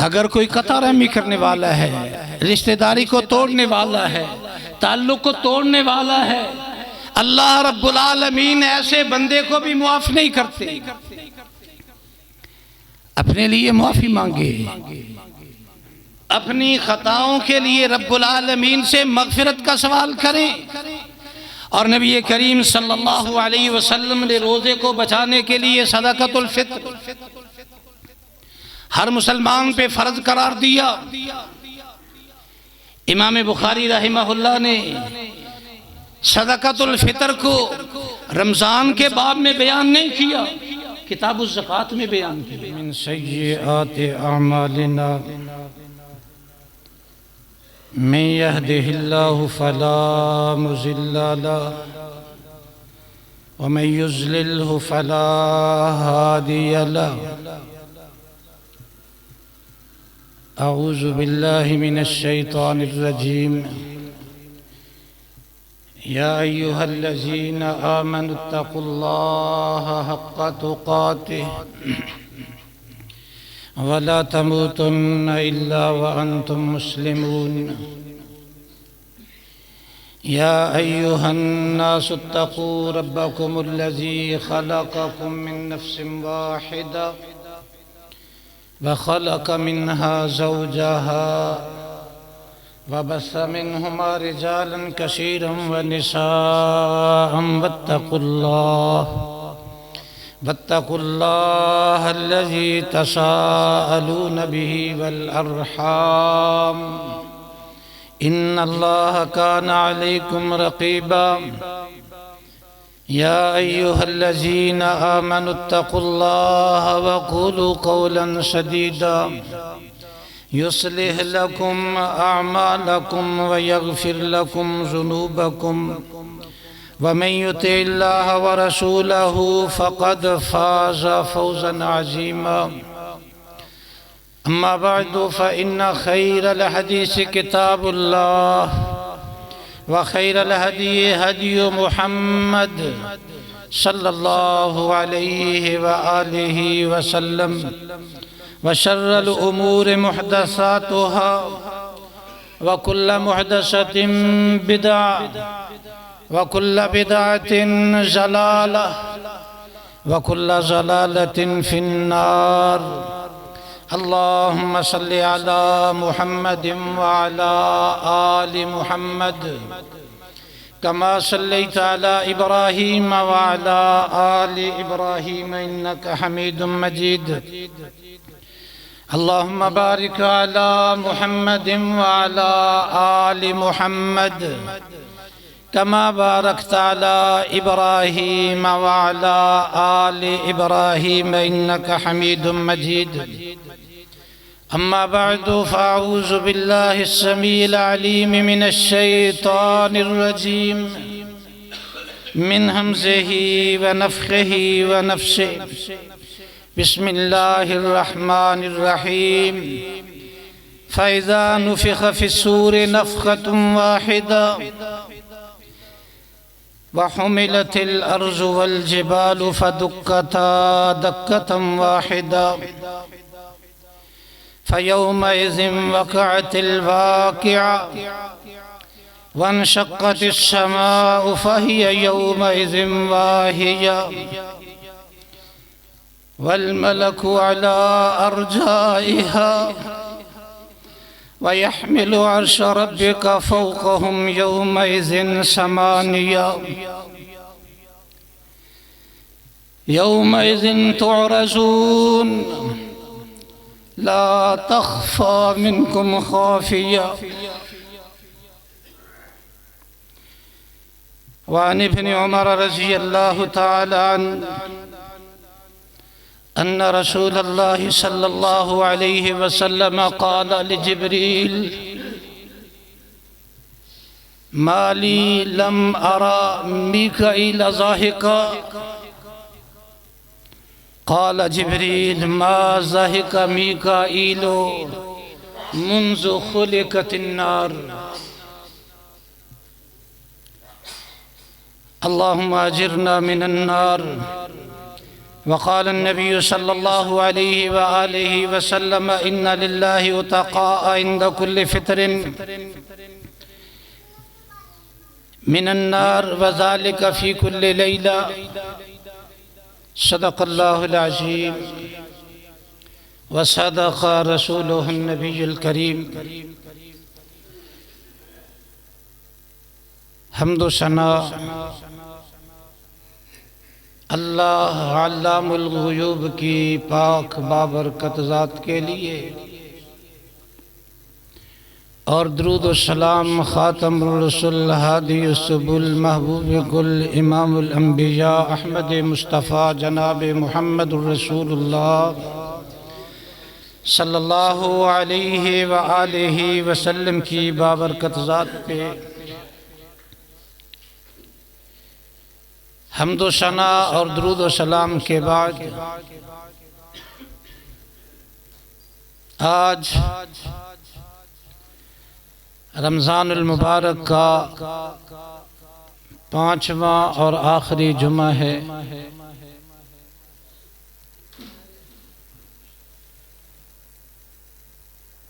अगर कोई कता रहमी करने वाला है, रिश्तेदारी को तोड़ने वाला है, ताल्लुक को तोड़ने वाला है, अल्लाह रब्बुल आलमीन ऐसे बंदे को भी मुआफ नहीं करते। अपने लिए मुआफी मांगे, अपनी खताओं के लिए रब्बुल आलमीन से मगफिरत का सवाल करें। और नबी करीम सल्लल्लाहु अलैहि वसल्लम ने रोजे को बचाने के लिए सदक़तुल फित्र हर मुसलमान पे फर्ज करार दिया। इमाम बुखारी रहमहुल्लाह ने सदक़तुल फित्र को रमजान के बाब में बयान नहीं किया, किताबुज़ ज़कात में बयान किया। मिन सय्यिआति अमालिना मन यहदिहिल्लाहु फला मुज़िल्ला लहु व मन युज़लिल्हु फला हादिय लहु। अऊज़ु बिल्लाहि मिनश शैतानिर रजीम। या अय्युहल्लज़ीना आमनुत्तक़ुल्लाहा हक़्क़ तुक़ातिह वला तमूतुन्ना इल्ला व अंतुम मुस्लिमून। या अय्युहन्नासुत्तक़ू रब्बकुमुल्लज़ी ख़लक़कुम मिन नफ़्सिन वाहिदा व ख़लक़ मिन्हा ज़ौजहा व बस्स मिन्हुमा रिजालन कसीरन व निसाअन वत्तक़ुल्लाह अल्लज़ी तसाअलून बिही वल अर्हाम इन्नल्लाह कान अलैकुम रक़ीबा। या अय्युहल्लज़ीना आमनुत्तक़ुल्लाह व क़ूलू क़ौलन सदीदा युस्लिह लकुम अअमालकुम व यग़फ़िर लकुम ज़ुनूबकुम व मन युतिइल्लाह व रसूलहु फ़क़द फ़ाज़ फ़ौज़न अज़ीमा। अम्मा बअदु फ़इन्न ख़ैरल हदीस किताबुल्लाह व खैरल हदी हदी मुहम्मद सल्लल्लाहु अलैहि व आलिहि वसल्लम व शर्रल उमूर मुहदसातुहा व कुल्ल मुहदसतिन बिदअ व कुल्ल बिदअतिन ज़लालह व कुल्ल ज़लालतिन फिन्नार। अल्लाहुम्मा सल्लि अला मुहम्मदिन व अला आलि मुहम्मद कमा सल्लैता अला इब्राहीम व अला आलि इब्राहीम इन्नका हमीदुम मजीद। अल्लाहुम्मा बारिक अला मुहम्मदिन व अला आलि मुहम्मद कमा बारकता अला इब्राहीम व अला आलि इब्राहीम इन्नका हमीदुम मजीद। अम्मा बअदु फ़अऊज़ु बिल्लाहि अस्समीइल अलीम मिनश शैतानिर रजीम मिन हमज़िही व नफ़ख़िही व नफ़्सिही। बिस्मिल्लाहिर रहमानिर रहीम। फ़इज़ा नुफ़िख़ फ़िस्सूरि नफ़ख़तुन वाहिदा व हुमिलतिल अर्ज़ु वल जिबालु फ़दुक्कता दक्कतन वाहिदा फ़यौमइज़िन वक़अतिल वाक़िअ वन्शक़्क़तिस समाउ फ़हिय यौमइज़िन वाहिया वल मलकु अला अर्जाइहा व यहमिलु अर्श रब्बिका फ़ौक़हुम यौमइज़िन समानिया। यौमइज़िन तुअरज़ून ला तख़फ़ा मिनकुम ख़ाफ़िया। वअन इब्न उमर रज़ियल्लाहु तआला अन्न रसूलल्लाहि सल्लल्लाहु अलैहि वसल्लम क़ाल लिजिब्रील माली लम अरा मीकाईल ज़ाहिका। क़ाल जिब्रील मा ज़ाहिका मीकाईलो मुन्ज़ु ख़ुलिक़तिन नार। अल्लाहुम्मा अजिरना मिनन नार वक़ाल नबी सल्लल्लाहु अलैहि व आलिहि वसल्लम इन्ना लिल्लाहि उतक़ा इंद कुल्लि फ़ित्रिन मिनन नार व ज़ालिका फ़ी कुल्लि लैला। सदक़ल्लाहुल अज़ीम व सदक़ रसूलुहुन नबियुल करीम। हम्दो सना अल्लाह अल्लामुल ग़ुयूब की पाक बाबरकत ज़ात के लिए और दुरूद व सलाम ख़ातमुर रसूल हादी सुबुल महबूब कुल इमामुल अंबिया अहमद मुस्तफ़ा जनाब मुहम्मदुर रसूलुल्लाह सल्लल्लाहु अलैहि व आलिहि वसल्लम की बाबरकत ज़ात पे हम्दो सना और दुरूद व सलाम के बाद आज रमज़ानुल मुबारक का 5वां और आखिरी जुमा है।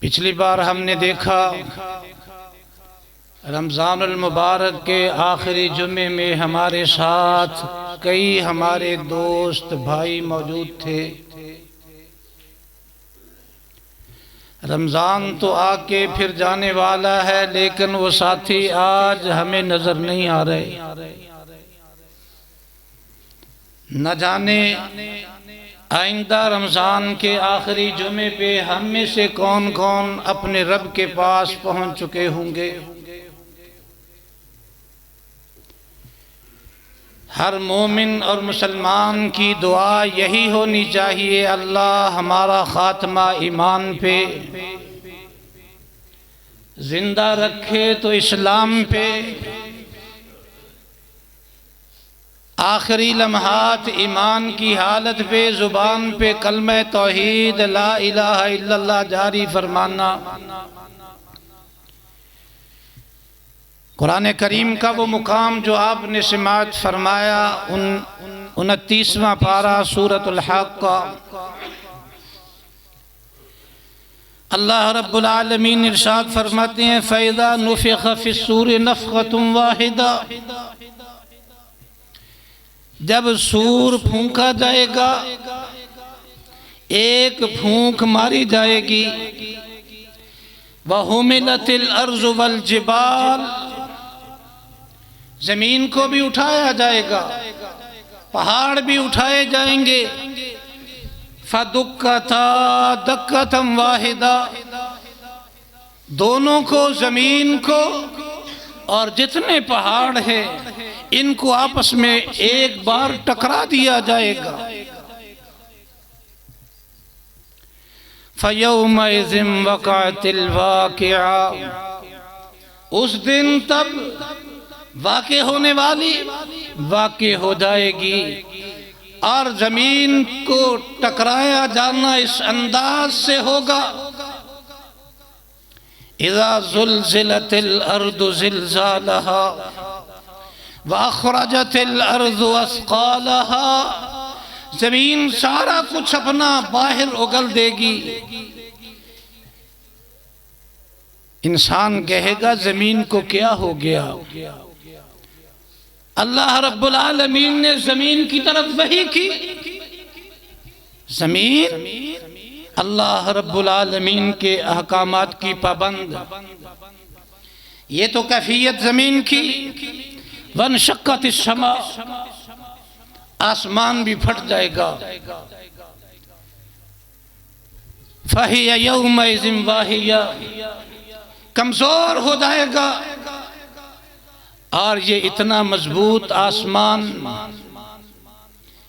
पिछली बार हमने देखा रमज़ानुल मुबारक के आखिरी जुमे में हमारे साथ कई हमारे दोस्त भाई मौजूद थे। रमज़ान तो आके फिर जाने वाला है, लेकिन वो साथी आज हमें नज़र नहीं आ रहे। न जाने आइंदा रमज़ान के आखिरी जुमे पे हम में से कौन कौन अपने रब के पास पहुंच चुके होंगे। हर मोमिन और मुसलमान की दुआ यही होनी चाहिए, अल्लाह हमारा खात्मा ईमान पे जिंदा रखे तो इस्लाम पे, आखिरी लम्हात ईमान की हालत पे जुबान पे कलमे तौहीद ला इलाहा इल्लल्लाह जारी फरमाना। कुरान करीम का वो मुकाम जो आपने समाअत फरमाया 29वां पारा सूरतुल हक़ का, अल्लाह रब्बुल आलमीन इरशाद फरमाते हैं फ़इज़ा नुफ़िख़ फ़िस्सूरि नफ़ख़तुन वाहिदा, जब सूर फूंका जाएगा, एक फूंक मारी जाएगी। वहुमिलतिल अर्ज़ु वल जिबाल, जमीन को भी उठाया जाएगा, पहाड़ भी उठाए जाएंगे। फदुक्कता दक्कतम वाहिदा, दोनों को, जमीन को और जितने पहाड़ हैं इनको आपस में एक बार टकरा दिया जाएगा। फयौमइज़िन वक़अतिल वाक़िआ, उस दिन तब वाक़े होने वाली वाक़े हो जाएगी। और जमीन को टकराया जाना इस अंदाज से होगा, इज़ा ज़ुलज़िलतिल अर्दु ज़िलज़ालहा व अख़रजतिल अर्दु अस्क़ालहा, जमीन सारा कुछ अपना बाहर उगल देगी। इंसान कहेगा जमीन को क्या हो गया। अल्लाह रब्बुल आलमीन ने जमीन की तरफ वही की। जमीन अल्लाह रब्बुल आलमीन के अहकामात की पाबंद। ये तो कैफियत जमीन की। वनशक्कतिस समा, आसमान भी फट जाएगा। फहिया यौमइज़िन वाहिया, कमजोर हो जाएगा। और ये इतना मजबूत आसमान,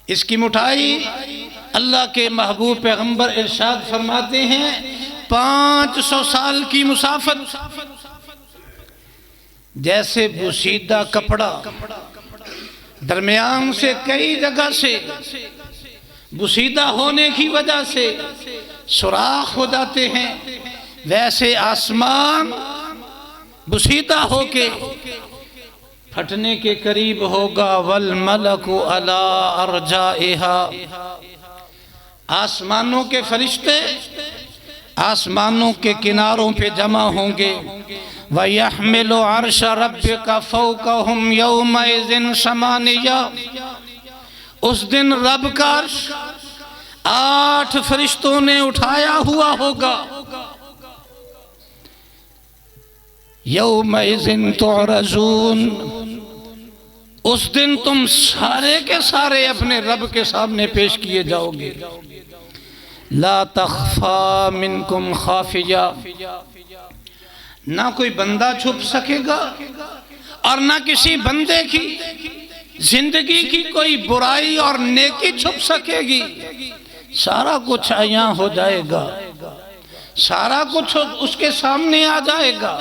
इसकी मुठाई अल्लाह के महबूब पैगंबर इरशाद फरमाते हैं 500 साल की मुसाफत। जैसे बुसीदा कपड़ा दरमियान से कई जगह से बुसीदा होने की वजह से सुराख हो जाते हैं, वैसे आसमान बुसीदा होके फटने के करीब होगा। वल मलकु अला अर्जाइहा, आसमानों के फरिश्ते आसमानों के किनारों पे जमा होंगे। वयहमिलु अर्श रब्बिका फौकहुम यौमइज़िन समानिया, उस दिन रब का अर्श 8 फरिश्तों ने उठाया हुआ होगा। यौमइज़िन तुअरज़ून, उस दिन तुम सारे के सारे अपने रब के सामने पेश किए जाओगे। ला तख्फा मिनकुम खाफिया, ना कोई बंदा छुप सकेगा और ना किसी बंदे की जिंदगी की कोई बुराई और नेकी छुप सकेगी। सारा कुछ अयां हो जाएगा, सारा कुछ उसके सामने आ जाएगा।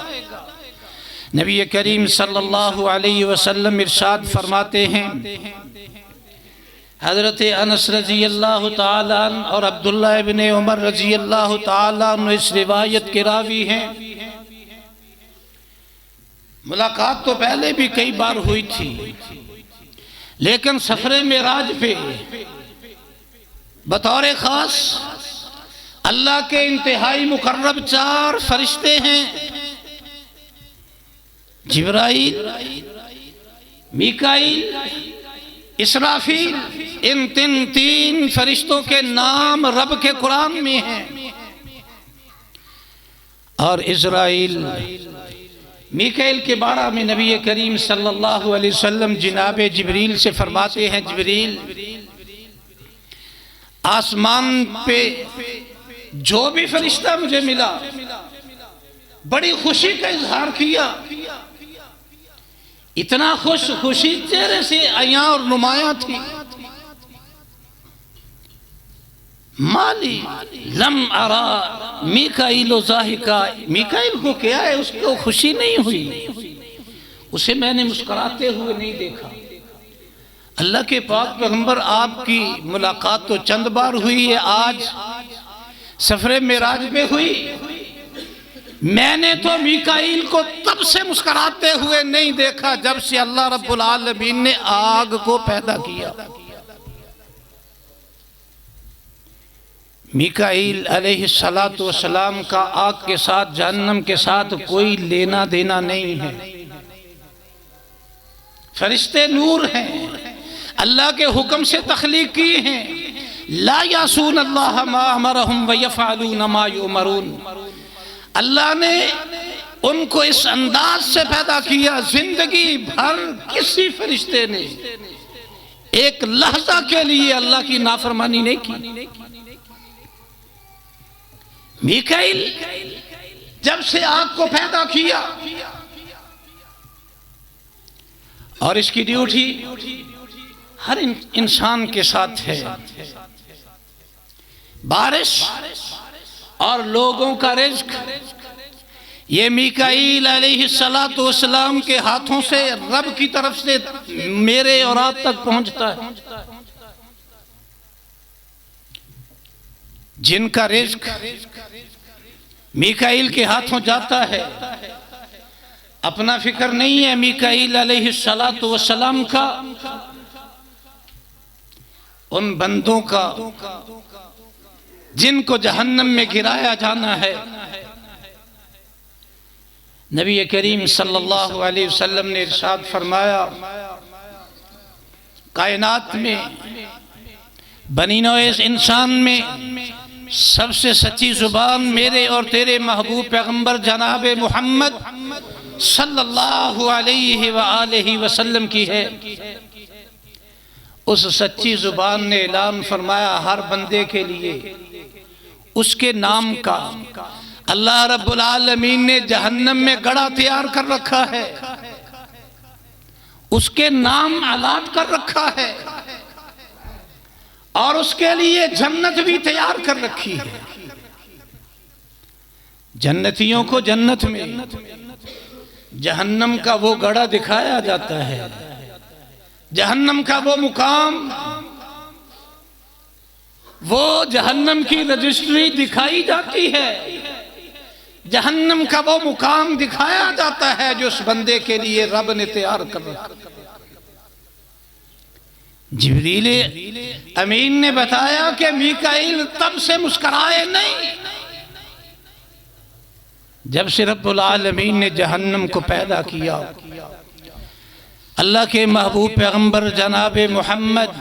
नबी करीम सल्लल्लाहु अलैहि वसल्लम इरशाद फरमाते हैं, हज़रत अनस रज़ी अल्लाह ताला अन्हु और अब्दुल्ला इब्ने उमर रज़ी अल्लाह ताला अन्हु इस रिवायत के रावी हैं। मुलाकात तो पहले भी कई बार हुई थी, लेकिन सफरे मेराज पे बतौर खास अल्लाह के इंतहाई मुकर्रब 4 फरिश्ते हैं, जिब्राइल, मीकाईल, इसराफील। इन 3 फरिश्तों के नाम रब के कुरान में हैं। और इज़राइल, मीकाईल के बारे में नबी करीम सल्लल्लाहु अलैहि वसल्लम जनाब जिब्रील से फरमाते हैं, जिब्रील आसमान पे जो भी फरिश्ता मुझे मिला बड़ी खुशी का इजहार किया, इतना खुशी चेहरे से अयां और नुमाया थी। माली लम अरा मीकाईल ज़ाहिका, मीकाईल को क्या है, उसको खुशी नहीं हुई, उसे मैंने मुस्कुराते हुए नहीं देखा। अल्लाह के पाक पैगंबर आपकी मुलाकात तो चंद बार हुई है, आज सफरे मेराज पे हुई। मैंने तो मीकाईल को तब से मुस्कुराते हुए नहीं देखा जब से अल्लाह रब्बुल आलमीन ने आग को पैदा किया। मीकाईल अलैहिस्सलातु वस्सलाम का आग के साथ, जहन्नम के साथ कोई लेना देना नहीं है। फरिश्ते नूर हैं, अल्लाह के हुक्म से तख्लीक किए हैं। ला यासून अल्लाह मा अमरहुम व यफअलून मा युमरून। अल्लाह ने उनको इस अंदाज से पैदा किया, जिंदगी भर किसी फरिश्ते ने एक लहजा के लिए अल्लाह की नाफरमानी नहीं की। मीकाईल जब से आग को पैदा किया और इसकी ड्यूटी हर इंसान के साथ है, बारिश और लोगों का रिज़्क ये मीकाईल अलैहिस्सलातु वस्सलाम के हाथों से रब की तरफ से मेरे और आप तक पहुंचता है। जिनका रिज़्क मीकाईल के हाथों जाता है, अपना फिक्र नहीं है मीकाईल अलैहिस्सलातु वस्सलाम का, उन बंदों का जिनको जहन्नम में गिराया जाना है। नबी करीम सल्लल्लाहु अलैहि वसल्लम ने इरशाद फरमाया, कायनात में बनी नौए इंसान में सबसे सच्ची जुबान मेरे और तेरे महबूब पैगंबर जनाब मोहम्मद सल्लल्लाहु अलैहि व आलिहि वसल्लम की है। उस सच्ची जुबान ने ऐलान फरमाया हर बंदे के लिए उसके नाम का अल्लाह रब्बुल आलमीन ने जहन्नम में गड़ा तैयार कर रखा है, उसके नाम अलाट कर रखा है और उसके लिए जन्नत भी तैयार कर रखी है। जन्नतियों को जन्नत में जहन्नम का वो गड़ा दिखाया जाता है, जहन्नम का वो मुकाम, वो जहन्नम की रजिस्ट्री दिखाई जाती है, जहन्नम का वो मुकाम दिखाया जाता है जो उस बंदे के लिए रब ने तैयार कर रखा। जिब्रील अमीन ने बताया कि मीकाईल तब से मुस्कराए नहीं जब से रब्बुल आलमीन ने जहन्नम को पैदा किया। अल्लाह के महबूब पैगंबर जनाब मोहम्मद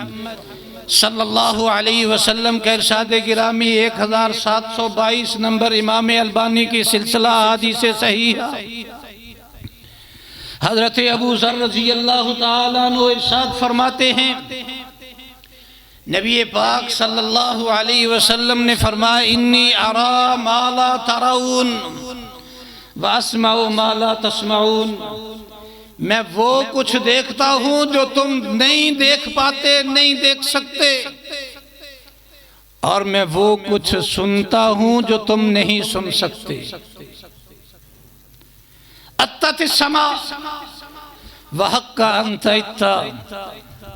सल्लल्लाहु अलैहि वसल्लम के इरशाद गिरामी 1722 नंबर इमाम अलबानी की सिलसिला हदीस सही है। हजरत अबू ज़र रज़ी अल्लाह ताला अन्हु इरशाद फरमाते हैं, नबी पाक सल्लल्लाहु अलैहि वसल्लम ने फरमाया, इन्नी अरा मा ला तराउन व अस्माउ मा ला तस्माउन, मैं वो कुछ देखता हूँ जो तुम नहीं देख पाते, नहीं देख सकते, और मैं वो कुछ सुनता हूँ जो तुम नहीं सुन सकते। अत्ततिस्समा वहक्का अंत इत्ता,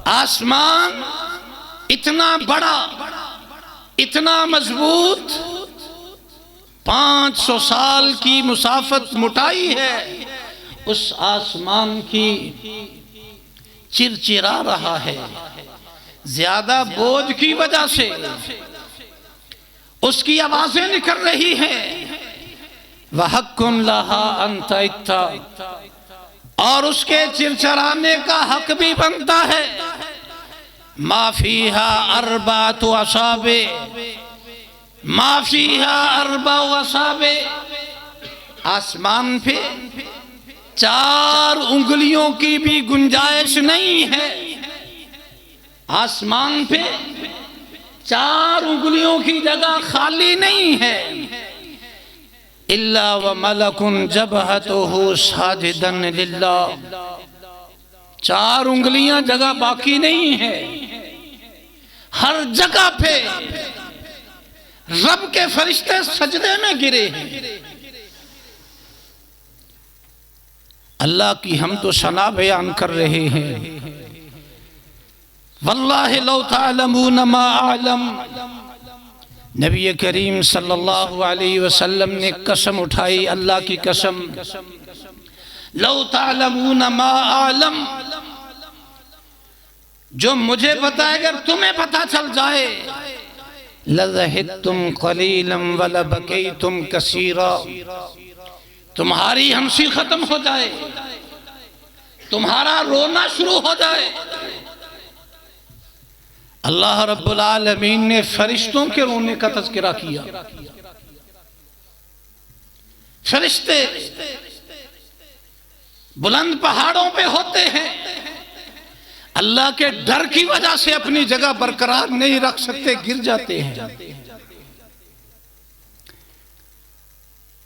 आसमान इतना बड़ा, इतना मजबूत, 500 साल की मुसाफत मुटाई है, उस आसमान की चिरचिरा रहा है। ज्यादा बोझ की वजह से उसकी आवाजें निकल रही हैं। वहक्कुन लहा अंत इत्ता, और उसके चिरचराने का हक भी बनता है। माफीहा अरबातु असाबे, माफीहा अरबाउ असाबे, आसमान पे 4 उंगलियों की भी गुंजाइश नहीं है। आसमान पे 4 उंगलियों की जगह खाली नहीं है। इल्ला व मलकुन जबहतुहु साजिदन लिल्लाह, 4 उंगलियां जगह बाकी नहीं है। हर जगह पे रब के फरिश्ते सजदे में गिरे हैं। अल्लाह की हम तो सना बयान कर रहे हैं। वल्लाहि लौ तालमून मा आलम, नबी करीम सल्लल्लाहु अलैहि वसल्लम ने कसम उठाई, अल्लाह की कसम, लौ तालमून मा आलम, जो मुझे पता है अगर तुम्हें पता चल जाए, लज़हिदतुम क़लीलन व लबकैतुम कसीरा, तुम्हारी हंसी खत्म हो जाए, तुम्हारा रोना शुरू हो जाए। अल्लाह रब्बुल आलमीन ने फरिश्तों के रोने का तज़किरा किया। फरिश्ते बुलंद पहाड़ों पे होते हैं, अल्लाह के डर की वजह से अपनी जगह बरकरार नहीं रख सकते, गिर जाते हैं।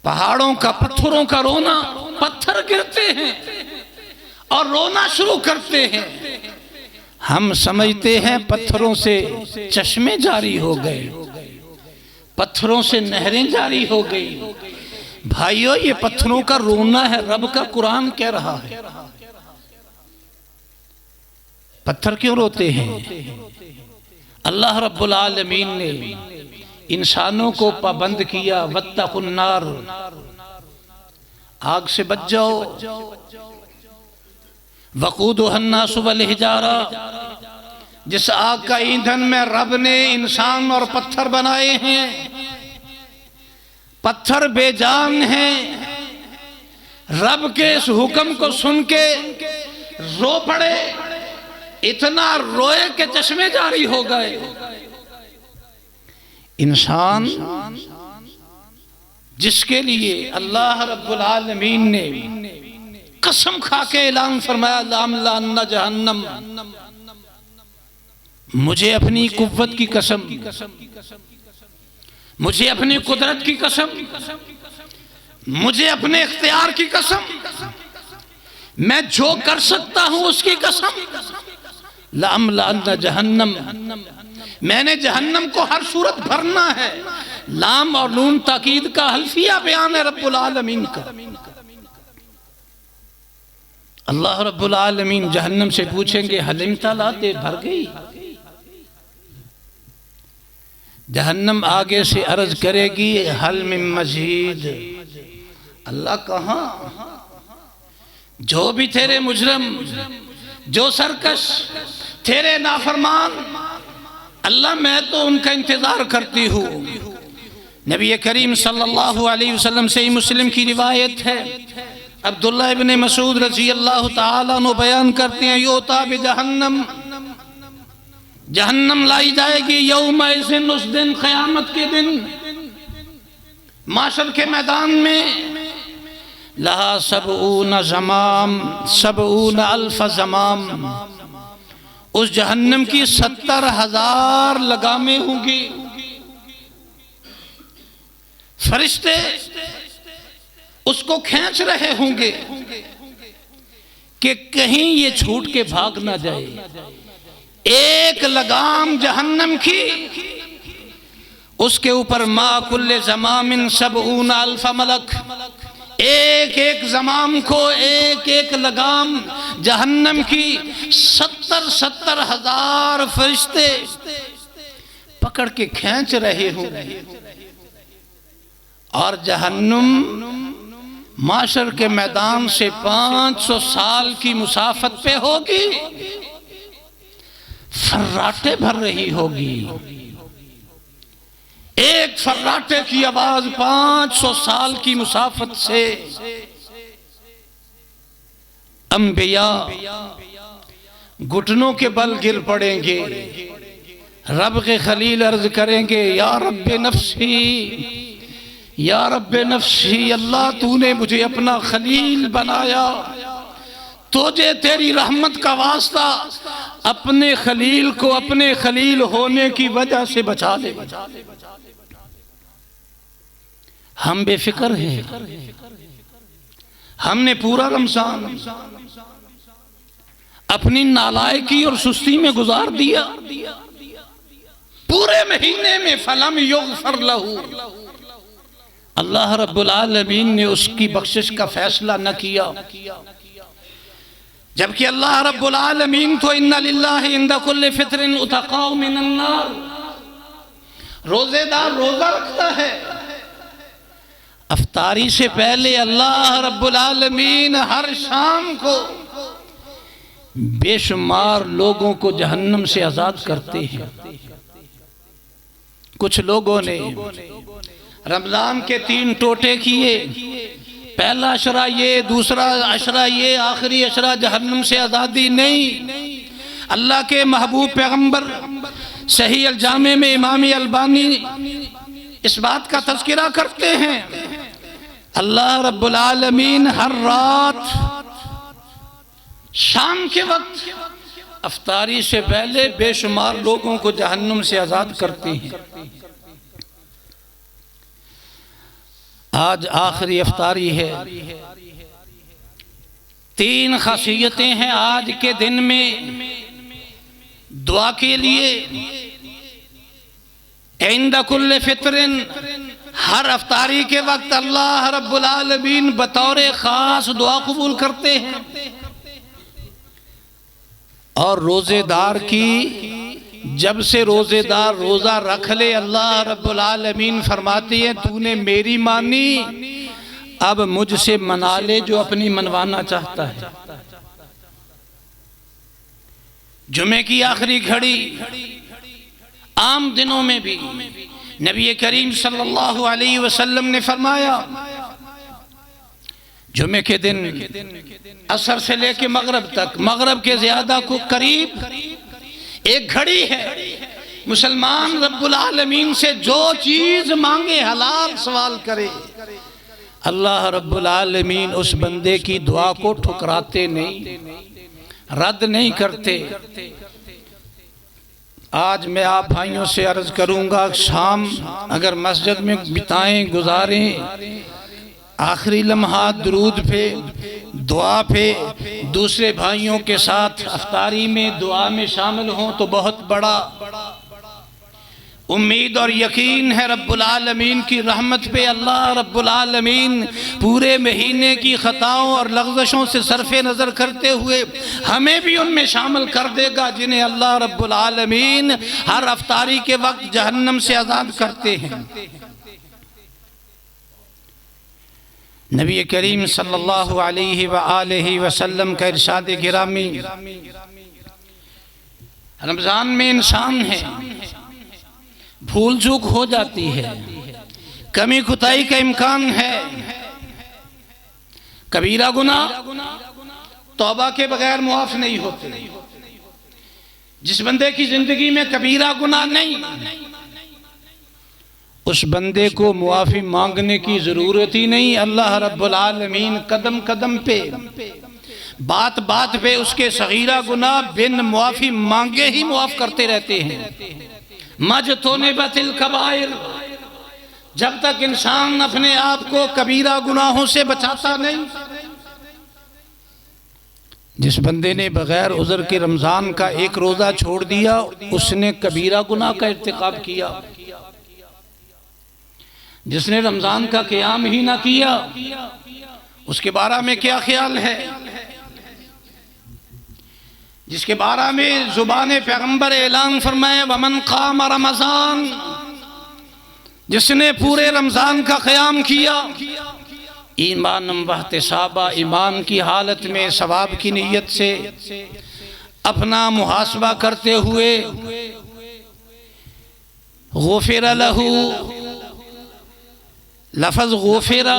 पहाड़ों का, पत्थरों का रोना, पत्थर गिरते हैं और रोना शुरू करते हैं। हम समझते हैं पत्थरों से चश्मे जारी हो गए, पत्थरों से नहरें जारी हो गई। भाइयों, ये पत्थरों का रोना है, रब का कुरान कह रहा है। पत्थर क्यों रोते हैं? अल्लाह रब्बुल आलमीन ने इंसानों को पाबंद किया, वत्तकुन नार, आग से बच जाओ, वक़ूदुहा अन्नासु वल हिजारा, जिस आग का ईंधन में रब ने इंसान और पत्थर बनाए हैं। पत्थर बेजान हैं, रब के इस हुक्म को सुन के रो पड़े, इतना रोए के चश्मे जारी हो गए। इंसान जिसके लिए अल्लाह रब्बुल आलमीन ने कसम खा के ऐलान फरमाया, लामलान्ना जहन्नम, मुझे अपनी कुव्वत की कसम, मुझे अपनी कुदरत की कसम, मुझे अपने इख्तियार की कसम, मैं जो कर सकता हूं उसकी कसम, लामलान्ना जहन्नम, मैंने जहन्नम को हर सूरत भरना है। लाम और नून ताकीद का हल्फिया बयान है रब्बुल आलमीन का। अल्लाह रब्बुल आलमीन जहन्नम से पूछेंगे, हलिम तलाते, भर गई? जहन्नम आगे से अर्ज करेगी, हल मिन मजीद, अल्लाह कहां? जो भी तेरे मुजरम, जो सरकश, तेरे नाफरमान, अल्लाह मैं तो उनका इंतजार करती हूँ। नबी करीम सल्लल्लाहु अलैहि वसल्लम से ही मुस्लिम की रिवायत है, अब्दुल्लाह इब्ने मसूद रज़ी अल्लाह ताला अन्हु बयान करते हैं, योता बि जहन्नम, जहन्नम लाई जाएगी यौमइज़िन, उस दिन क़यामत के दिन माशर के मैदान में, लहा सबऊन ज़माम, सबऊन अल्फ ज़माम, उस जहन्नम की 70,000 लगामें होंगी। फरिश्ते उसको खींच रहे होंगे कि कहीं ये छूट के भाग ना जाए। एक लगाम जहन्नम की, उसके ऊपर मा कुल्ले ज़मामिन सबऊन अल्फ मलक, एक एक जमाम को, एक एक लगाम जहन्नम की 70,000 फरिश्ते पकड़ के खींच रहे हों। और जहन्नुम माशर के मैदान से 500 साल की मुसाफत पे होगी, फर्राटे भर रही होगी। एक फर्राटे की आवाज 500 साल की मुसाफत से अंबिया घुटनों के बल गिर पड़ेंगे, रब के खलील अर्ज करेंगे, या रब्बे नफ्सी, या रब्बे नफ्सी, अल्लाह तूने मुझे अपना खलील बनाया, तुझे तेरी रहमत का वास्ता अपने खलील को अपने खलील होने की वजह से बचा ले। हम बेफिक्र हैं, हमने पूरा रमजान अपनी नालायकी और सुस्ती में गुजार दिया। पूरे महीने में फलम युगफर लहू, अल्लाह रब्बुल आलमीन ने उसकी बख्शिश का फैसला न किया, जबकि अल्लाह रब्बुल आलमीन तो इन्ना लिल्लाहि इंदा कुल्ली फित्रिन उतकाउ मिनन नार, रोजेदार रोजा रखता है, अफ्तारी से पहले अल्लाह रब्बुल आलमीन हर शाम को बेशुमार लोगों को जहन्नम से आजाद करते हैं। कुछ लोगों ने रमजान के 3 टोटे किए, पहला अशरा ये, दूसरा अशरा ये, आखिरी अशरा जहन्नम से आज़ादी नहीं। अल्लाह के महबूब पैगंबर सही अल जामे में इमाम अलबानी इस बात का तज़किरा करते हैं, अल्लाह रब्बुल आलमीन हर रात शाम के वक्त अफ्तारी से पहले बेशुमार लोगों को जहन्नुम से आज़ाद करते हैं। आज आखिरी अफ्तारी है, 3 खासियतें हैं आज के दिन में दुआ के लिए। इंदा कुल्ले फित्रिन, हर अफ्तारी के वक्त अल्लाह रब्बुल आलमीन बतौर खास दुआ कबूल करते हैं। और रोजेदार की, जब से रोजेदार रोजा रख ले, अल्लाह रब्बुल आलमीन फरमाती है तूने मेरी मानी, अब मुझसे मना ले जो अपनी मनवाना चाहता है। जुमे की आखिरी घड़ी, आम दिनों में भी नबी करीम सल्लल्लाहु अलैहि वसल्लम ने फरमाया, जुमे के दिन असर से लेके मगरब तक, मगरब के ज्यादा को करीब एक घड़ी है, मुसलमान रब्बुल आलमीन से जो चीज मांगे, हलाल सवाल करे, अल्लाह रब्बुल आलमीन उस बंदे की दुआ को ठुकराते नहीं, रद्द नहीं करते। आज मैं आप भाइयों से अर्ज करूंगा, शाम अगर मस्जिद में बिताएं, गुजारें, आखिरी लम्हात दुरूद पे, दुआ पे, दूसरे भाइयों के साथ अफ्तारी में दुआ में शामिल हों तो बहुत बड़ा उम्मीद और यकीन है रब्बुल आलमीन की रहमत पे। अल्लाह रब्बुल आलमीन पूरे महीने की खताओं और लग़ज़शों से सरफ़े नज़र करते हुए हमें भी उनमें शामिल कर देगा जिन्हें अल्लाह रब्बुल आलमीन हर अफ्तारी के वक्त जहन्नम से आज़ाद करते हैं। नबी करीम सल्लल्लाहु अलैहि व आलिहि वसल्लम का इरशाद गिरामी, रमजान में इंसान है, भूल चूक हो जाती है, कमी कुताही का इम्कान है। कबीरा गुनाह तौबा के बगैर मुआफ नहीं होते। जिस बंदे की जिंदगी में कबीरा गुनाह नहीं, उस बंदे को मुआफी मांगने की जरूरत ही नहीं। अल्लाह रब्बुल आलमीन कदम कदम पे, बात बात पे उसके सगीरा गुनाह बिन मुआफी मांगे ही मुआफ करते रहते हैं। मजतोने बतिल कबाइर, जब तक इंसान अपने आप को कबीरा गुनाहों से बचाता नहीं। जिस बंदे ने बगैर उज़र के रमजान का एक रोजा छोड़ दिया, उसने कबीरा गुनाह का इर्तिकाब किया। जिसने रमजान का क़याम ही ना किया, उसके बारे में क्या ख्याल है? जिसके बारे में जुबान पैगंबर ऐलान फरमाए, वमन क़ाम रमज़ान, जिसने पूरे रमजान का क़याम किया, ईमान वहतिसाबा, ईमान की हालत में सवाब की नीयत से अपना मुहासबा करते हुए, गुफ़िर लहू, लफ्ज़ गुफ़िरा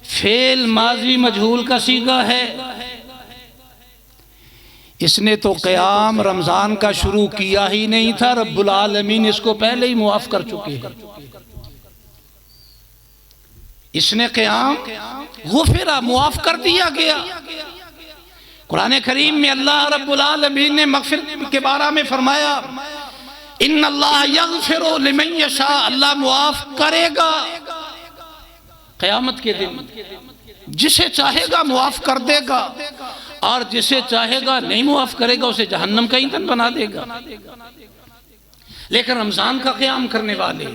फेल माजी मजहूल का सीगा है। इसने तो क़याम रमज़ान का शुरू किया ही नहीं था, रब्बुल आलमीन इसको पहले ही मुआफ़ कर चुके हैं। इसने क़याम गुफ़िरा मुआफ़ कर दिया गया। कुरान करीम में अल्लाह रब्बुल आलमीन ने मग़फ़िरत के बारे में फरमाया, इन्नल्लाह यग़फ़िरु लिमन यशा, अल्लाह मुआफ़ करेगा क़यामत के दिन, जिसे चाहेगा मुआफ़ कर देगा और जिसे चाहेगा नहीं मुआफ़ करेगा, उसे जहन्नम का ईंधन बना देगा। लेकिन रमज़ान का क़याम करने वाले,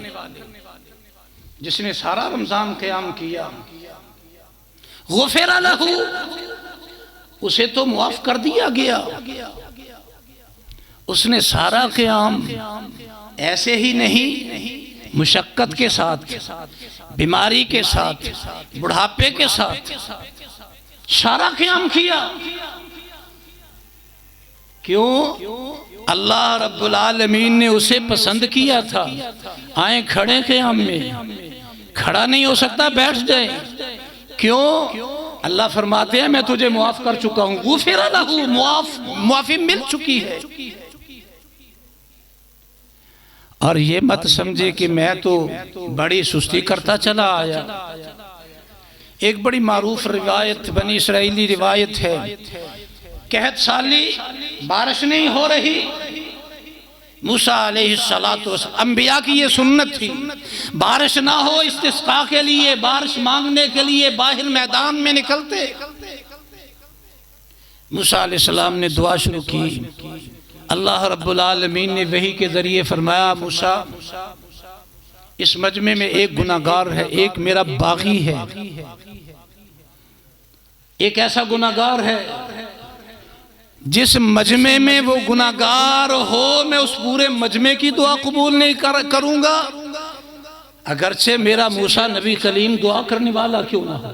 जिसने सारा रमज़ान क़याम किया, गुफ़िर लहू, उसे तो मुआफ़ कर दिया गया। उसने सारा क़याम ऐसे ही नहीं, मुशक्क़त के साथ, बीमारी के साथ, बुढ़ापे के साथ सारा क़याम किया। क्यों? अल्लाह रब्बुल आलमीन ने उसे पसंद किया था। आए खड़े क़याम में, खड़ा नहीं हो सकता, बैठ जाए। क्यों? अल्लाह फरमाते हैं मैं तुझे मुआफ़ कर चुका हूँ, गुफ़िर लहू, मुआफ़ी मिल चुकी है। और ये मत समझे कि मैं तो बड़ी सुस्ती करता चला आया। एक बड़ी मारूफ रिवायत, बनी इसराइली रिवायत है, कहत साली बारिश नहीं हो रही, मूसा अलैहिस्सलातु वस्सलाम, अंबिया की ये सुन्नत थी, बारिश ना हो इस्तिस्का के लिए, बारिश मांगने के लिए बाहर मैदान में निकलते। मूसा अलैहिस्सलाम ने दुआ शुरू की। अल्लाह रब्बुल आलमीन ने वही के जरिए फरमाया, मूसा इस मजमे में एक गुनाहगार है, एक मेरा बागी है, एक ऐसा गुनाहगार है जिस मजमे में वो गुनाहगार हो, मैं उस पूरे मजमे की दुआ कबूल नहीं करूंगा, अगरचे मेरा मूसा नबी कलीम दुआ करने वाला क्यों ना हो।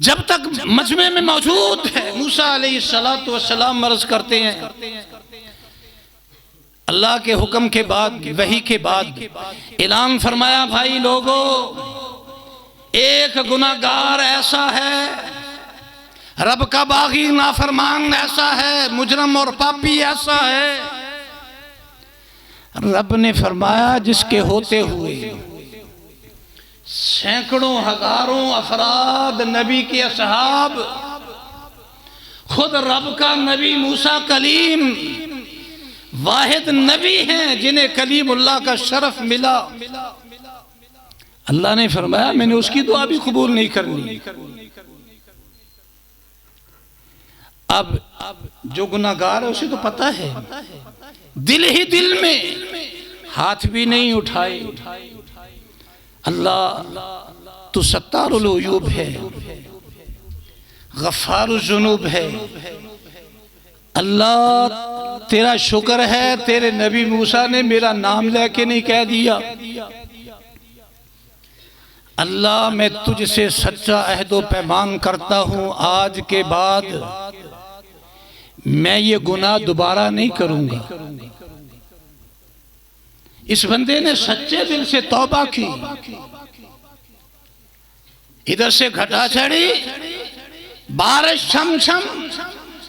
जब तक मजमे में मौजूद है, मूसा अलैहिस्सलातु वस्सलाम अर्ज़ करते हैं, अल्लाह के हुक्म के बाद, वही के बाद ऐलान फरमाया, भाई लोगों, एक गुनाहगार ऐसा है, रब का बागी नाफरमान ऐसा है, मुजरम और पापी ऐसा है। रब ने फरमाया जिसके होते हुए सैकड़ों हजारों अफराद नबी के असहाब, खुद रब का नबी मूसा कलीम वाहिद नबी हैं जिन्हें कलीमुल्लाह का शरफ मिला। अल्लाह ने फरमाया मैंने उसकी दुआ भी कबूल नहीं करनी। अब जो गुनाहगार है उसे तो पता है, दिल ही दिल में हाथ भी नहीं उठाए। अल्लाह तू सत्तारुल उयूब है, गफ्फारुज़ ज़ुनूब है। अल्लाह तेरा शुक्र है, तेरे नबी मूसा ने मेरा नाम लेके नहीं कह दिया। अल्लाह मैं तुझसे सच्चा अहदो पैमान करता हूँ, आज के बाद मैं ये गुनाह दोबारा नहीं करूंगा। इस बंदे ने सच्चे दिल से तौबा की। इधर से घटा चढ़ी, बारिश छम छम।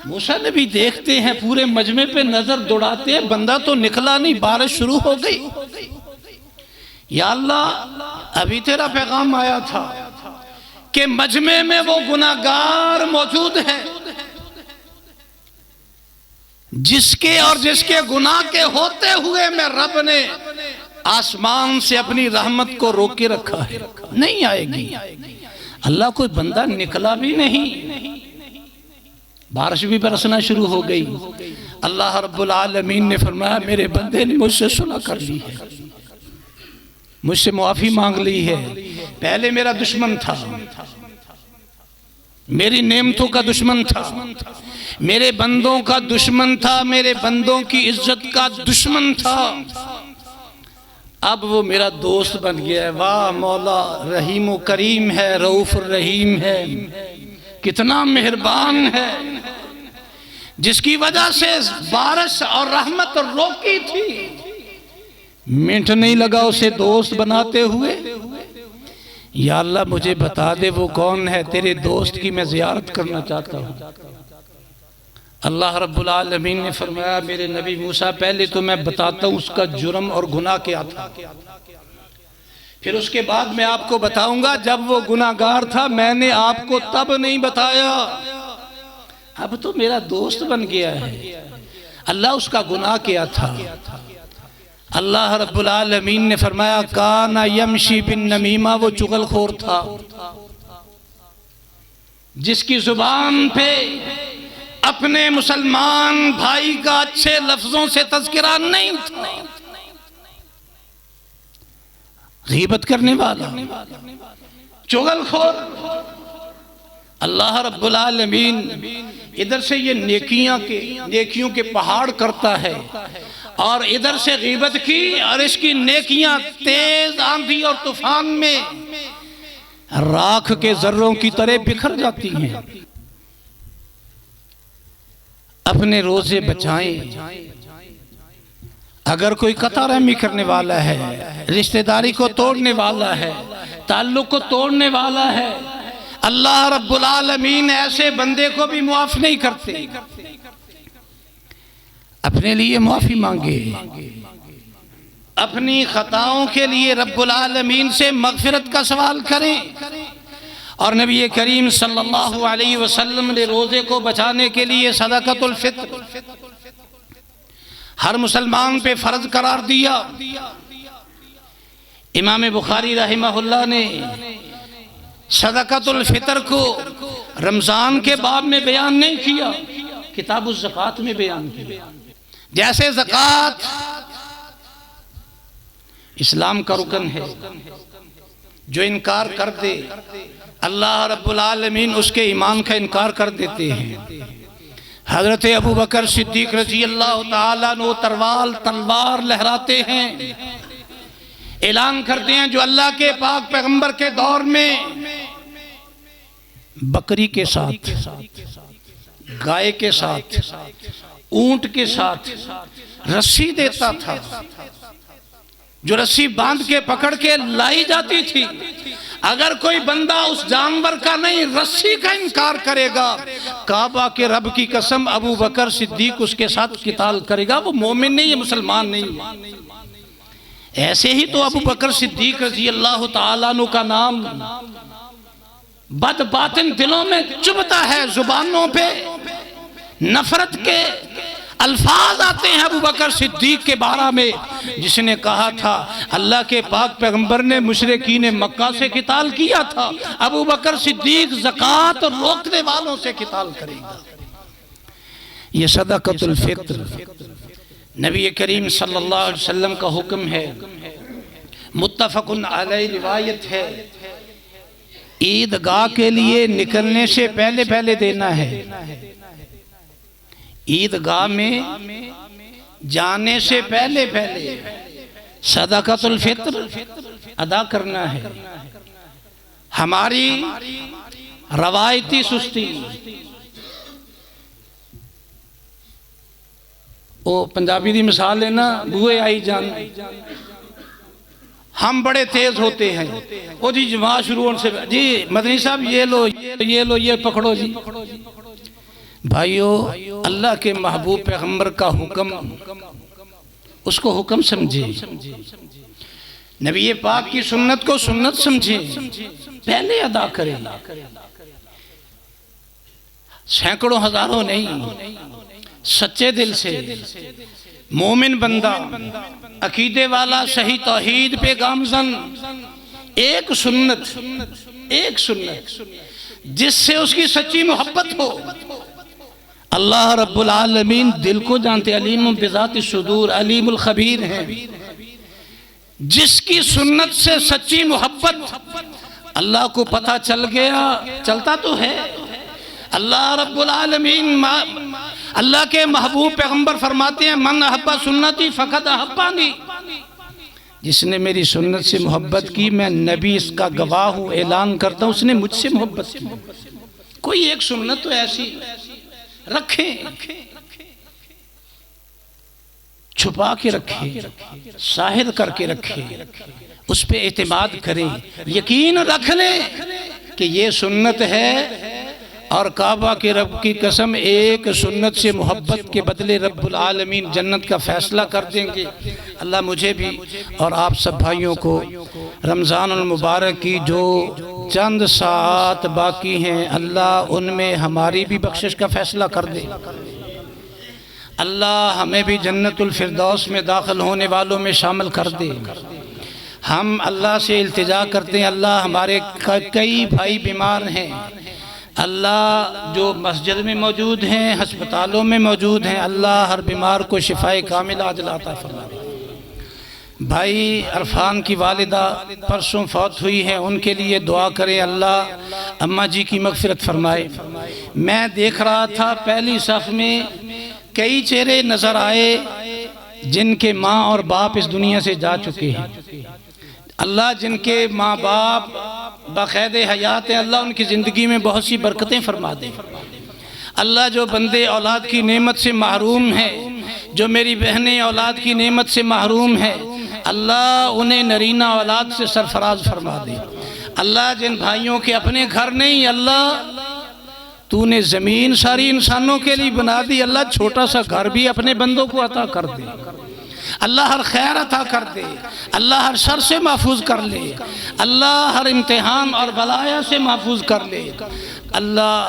मूसा नबी देखते हैं, पूरे मजमे पे नजर दौड़ाते हैं, बंदा तो निकला नहीं, बारिश शुरू हो गई। या अल्लाह, अभी तेरा पैगाम आया था कि मजमे में वो गुनाहगार मौजूद है जिसके और जिसके गुनाह के होते हुए मैं रब ने आसमान से अपनी रहमत को रोक के रखा है, नहीं आएगी। अल्लाह, कोई बंदा निकला भी नहीं, बारिश भी बरसना शुरू हो गई। अल्लाह रब्बुल आलमीन ने फरमाया, मेरे बंदे ने मुझसे सुलह कर ली है, मुझसे मुआफी मांग ली है। पहले मेरा दुश्मन था, मेरी नेमतों का दुश्मन था, मेरे बंदों का दुश्मन था, मेरे बंदों की इज्जत का दुश्मन था। अब वो मेरा दोस्त बन गया है। वाह मौला, रहीम व करीम है, रऊफ रहीम है, कितना मेहरबान है, जिसकी वजह से बारिश और रहमत रोकी थी। मिनट नहीं लगा उसे दोस्त बनाते हुए। या अल्लाह, मुझे बता दे वो कौन है, तेरे दोस्त की मैं जियारत करना चाहता हूँ। अल्लाह रब्बुल आलमीन ने फरमाया, मेरे नबी मूसा, पहले तो मैं बताता हूँ उसका जुर्म और गुनाह क्या था, फिर उसके बाद मैं आपको बताऊंगा जब वो गुनाहगार था मैंने आपको तब नहीं बताया, अब तो मेरा दोस्त बन गया है। अल्लाह, उसका गुनाह क्या था? अल्लाह रब्बुल आलमीन ने फरमाया, काना यमशी बिन नमीमा, वो चुगलखोर था जिसकी जुबान पे अपने मुसलमान भाई का अच्छे लफ्जों से तज़किरा नहीं था। गीबत करने वाला, चुगलखोर। अल्लाह रब्बुल आलमीन इधर से ये नेकियों के पहाड़ करता है और इधर से गीबत की, और इसकी नेकियां तेज आंधी और तूफान में राख के जर्रों की तरह बिखर जाती हैं। अपने रोजे बचाएं। अगर कोई कता रहमी करने वाला है, रिश्तेदारी को तोड़ने वाला है, ताल्लुक को तोड़ने वाला है, अल्लाह रब्बुल आलमीन ऐसे बंदे को भी मुआफ नहीं करते। अपने लिए मुआफी मांगे, अपनी खताओं के लिए रब्बुल आलमीन से मगफिरत का सवाल करें। और नबी करीम सल्लल्लाहु अलैहि वसल्लम ने रोजे को बचाने के लिए सदक़तुल फित्र हर मुसलमान पे फर्ज करार दिया। इमाम बुखारी रहमहुल्लाह ने सदक़तुल फित्र को रमजान के बाब में बयान नहीं किया, किताबुल ज़कात में बयान किया। जैसे ज़कात इस्लाम का रुकन है, जो इनकार कर दे अल्लाह रब्बुल आलमीन उसके ईमान का इनकार कर देते हैं। हजरत अबू बकर सिद्दीक रज़ी अल्लाह ताला अन्हु तलवार लहराते हैं, ऐलान करते हैं, जो अल्लाह के पाक पैगंबर के दौर में बकरी के साथ, गाय के साथ, ऊंट के साथ रस्सी देता था, जो रस्सी बांध के पकड़ के लाई जाती थी। अगर कोई बंदा उस जानवर का नहीं रस्सी का इनकार करेगा, काबा के रब की कसम अबू बकर सिद्दीक उसके साथ किताल करेगा, वो मोमिन नहीं है, मुसलमान नहीं। ऐसे ही तो अबू बकर सिद्दीक रज़ी अल्लाह ताला अन्हु का नाम बदबातिन दिलों में चुभता है, जुबानों पे नफरत के अल्फाज आते हैं अबू बकर सिद्दीक के बारे में, जिसने कहा था अल्लाह के पाक पैगंबर ने मुशरिकीन मक्का से किताल किया था, अबू बकर सिद्दीक ज़कात रोकने वालों से किताल करेगा। ये सदक़तुल फित्र नबी करीम सल्लल्लाहु अलैहि वसल्लम का हुक्म है, मुत्तफ़क़ुन अलैहि रिवायत है। ईदगाह के लिए निकलने से पहले पहले देना है, ईदगाह में जाने से पहले पहले सदक़तुल फित्र अदा करना है। हमारी रवायती सुस्ती वो पंजाबी की मिसाल है ना, बुए आई जान। हम बड़े तेज होते हैं, वो जी जमा शुरू होने से जी मदनी साहब ये लो ये लो ये पकड़ो जी। भाइयों, अल्लाह के महबूब पैगंबर का हुक्म, उसको हुक्म समझे, नबी पाक की सुन्नत को सुन्नत समझे, पहले अदा करें। सैकड़ों हजारों नहीं, सच्चे दिल से मोमिन बंदा, अकीदे वाला, सही तौहीद पे गामजन, एक सुन्नत जिससे उसकी सच्ची मोहब्बत हो। अल्लाह रब्बुल आलमीन दिल को जानते, अलीम बिज़ाति सुदूर, अलीमुल खबीर हैं। जिसकी सुन्नत से सच्ची मोहब्बत अल्लाह को पता चल गया, चलता तो है। अल्लाह रब्बुल आलमीन, अल्लाह के महबूब पैगंबर फरमाते हैं, मन अहब्बा सुन्नती फ़क़द अहब्बानी। जिसने मेरी सुन्नत से मोहब्बत की, मैं नबी इसका गवाह हूँ, ऐलान करता हूँ, उसने मुझसे मोहब्बत की। कोई एक सुन्नत तो ऐसी रखें, छुपा के रखें, साहिर करके रखें, उस पर एतमाद करें, यकीन रख लें कि ये सुन्नत है। और काबा के रब की कसम, एक सुन्नत से मोहब्बत के बदले रब्बुल आलमीन जन्नत का फैसला कर देंगे। अल्लाह मुझे भी और आप सब भाइयों को रमज़ान मुबारक की जो चंद सात बाकी हैं, अल्लाह उनमें हमारी भी बख्शिश का फैसला कर दे। अल्लाह हमें भी जन्नतुल फिरदौस में दाखिल होने वालों में शामिल कर दे। हम अल्लाह से इल्तिजा करते हैं, अल्लाह हमारे कई भाई बीमार हैं, अल्लाह जो मस्जिद में मौजूद हैं, हस्पतालों में मौजूद हैं, अल्लाह हर बीमार को शिफाए कामिल आजिल अता फरमाए। भाई अरफान की वालिदा परसों फौत हुई है, उनके लिए दुआ करें, अल्लाह अम्मा जी की मगफिरत फरमाए। मैं देख रहा था पहली सफ में कई चेहरे नज़र आए जिनके माँ और बाप इस दुनिया से जा चुके हैं। अल्लाह जिनके माँ बाप बाक़ायदे हयात हैं, अल्लाह उनकी ज़िंदगी में बहुत सी बरकतें फरमा दे। अल्लाह जो बंदे औलाद की नेमत से महरूम हैं, जो मेरी बहनें औलाद की नेमत से महरूम हैं, अल्लाह उन्हें नरीना औलाद से सरफराज फरमा दे। अल्लाह जिन भाइयों के अपने घर नहीं, अल्लाह तूने ज़मीन सारी इंसानों के लिए बना दी, अल्लाह छोटा सा घर भी अपने बंदों को अता कर दे। अल्लाह हर खैर अता कर दे, अल्लाह हर शर से महफूज कर ले, अल्लाह हर इम्तिहान और बलाया से महफूज कर ले। अल्लाह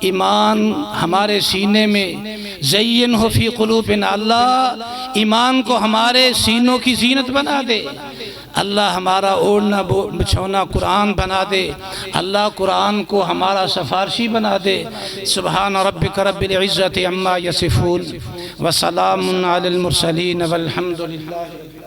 ईमान हमारे सीने में ज़य्यिन हो फी क़ुलूबिना, अल्लाह ईमान को हमारे सीनों की ज़ीनत बना दे। अल्लाह हमारा ओढ़ना बिछौना कुरान बना दे, अल्लाह कुरान को हमारा सफारशी बना दे। सुबहान रब्बिका रब्बिल इज़्ज़ति अम्मा यसिफून व सलामुन अलल मुरसलीन वल्हम्दुलिल्लाहि।